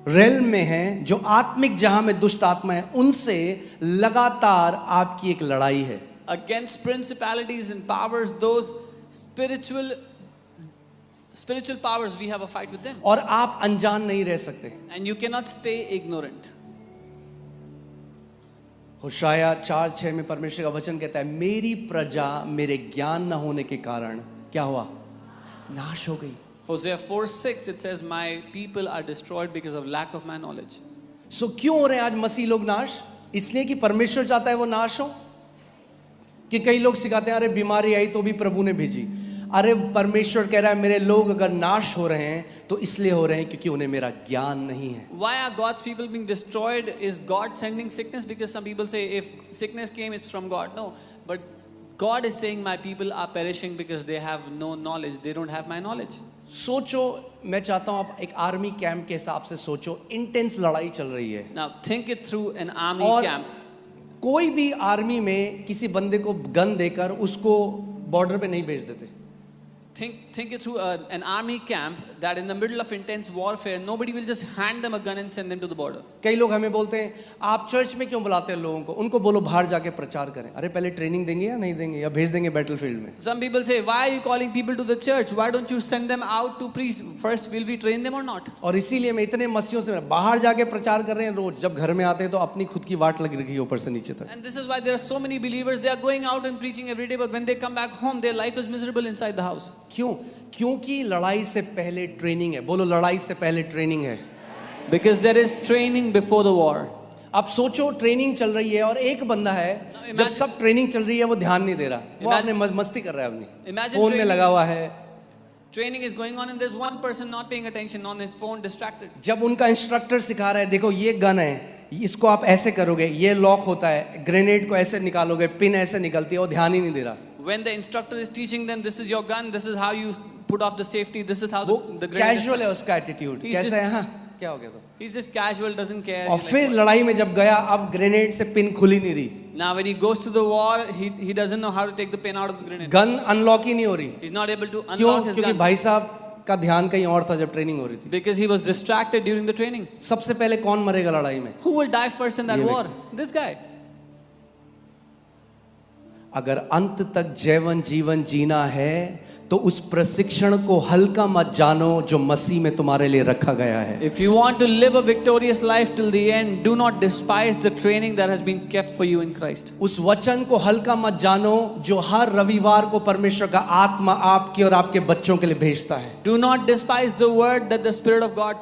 Realm में हैं, जो आत्मिक जहां में दुष्ट आत्मा है, उनसे लगातार आपकी एक लड़ाई है. Against principalities and powers, those spiritual powers, we have a fight with them. और आप अनजान नहीं रह सकते. And you cannot stay ignorant. होशाया 4:6 में परमेश्वर का वचन कहता है, मेरी प्रजा मेरे ज्ञान न होने के कारण क्या हुआ? नाश हो गई. Hosea 4:6 it says, my people are destroyed because of lack of my knowledge. सो क्यों हो रहे हैं आज मसीह लोग नाश? इसलिए कि परमेश्वर चाहता है वो नाश हो? कि कई लोग सिखाते हैं, अरे बीमारी आई तो भी प्रभु ने भेजी. अरे परमेश्वर कह रहा है, मेरे लोग अगर नाश हो रहे हैं तो इसलिए हो रहे हैं क्योंकि उन्हें मेरा ज्ञान नहीं है. Why are God's people being destroyed? Is God sending sickness? Because some people say if sickness came, it's from God. No, but God is saying my people are perishing because they have no knowledge. They don't have my knowledge. सोचो, मैं चाहता हूं आप एक army camp के हिसाब से सोचो. इंटेंस लड़ाई चल रही है. Now think it through an army camp. कोई भी आर्मी में किसी बंदे को गन देकर उसको बॉर्डर पे नहीं भेज देते. Think it through an army camp that in the middle of intense warfare, nobody will just hand them a gun and send them to the border. कई लोग हमें बोलते हैं, आप चर्च में क्यों बुलाते हैं लोगों को? उनको बोलो बाहर जाके प्रचार करें. अरे पहले ट्रेनिंग देंगे या नहीं देंगे, या भेज देंगे बैटलफील्ड में? Some people say, why are you calling people to the church? Why don't you send them out to preach? First, will we train them or not? और इसीलिए मैं इतने मसीहों से बाहर जाके प्रचार कर रहे हैं रोज. जब घर में आते हैं तो अपनी खुद की वाट लगी रखी है ऊपर से नीचे तक. And this is why there are so many believers. They are going out and preaching every day, but when they come back home, their life is miserable inside the house. क्यों? क्योंकि लड़ाई से पहले ट्रेनिंग है. बोलो, लड़ाई से पहले ट्रेनिंग है. Because there is training before the war. अब सोचो, ट्रेनिंग चल रही है और एक बंदा है, जब सब ट्रेनिंग चल रही है वो ध्यान नहीं दे रहा, वो अपने मस्ती कर रहा है, अपनी फोन में लगा हुआ है. Training is going on and there's one person not paying attention on his phone, distracted. जब उनका इंस्ट्रक्टर सिखा रहा है, देखो ये गन है, इसको आप ऐसे करोगे, ये लॉक होता है, ग्रेनेड को ऐसे निकालोगे, पिन ऐसे निकलती है, वो ध्यान ही नहीं दे रहा. When the instructor is teaching them, this is your gun, this is how you put off the safety, this is how the grenade. Casual है उसका एटीट्यूड. कैसा है? हाँ, क्या हो गया तो? He's just casual, doesn't care. और फिर लड़ाई में जब गया, अब ग्रेनेड से पिन खुली नहीं रही. Now when he goes to the war, he doesn't know how to take the pin out of the grenade. Gun unlock ही नहीं हो रही. He's not able to क्यों? unlock his क्योंकि gun. भाई साहब का ध्यान कहीं और था जब ट्रेनिंग हो रही थी. Because he was distracted during the training. सबसे पहले कौन मरेगा लड़ाई में? Who will die first in that war? This guy. अगर अंत तक जीवन जीना है तो उस प्रशिक्षण को हल्का मत जानो जो मसीह में तुम्हारे लिए रखा गया है. If you want to live a victorious life till the end, do not despise the training that has been kept for you in Christ. उस वचन को हल्का मत जानो जो हर रविवार को परमेश्वर का आत्मा आपके और आपके बच्चों के लिए भेजता है. Do not despise the word that the Spirit of God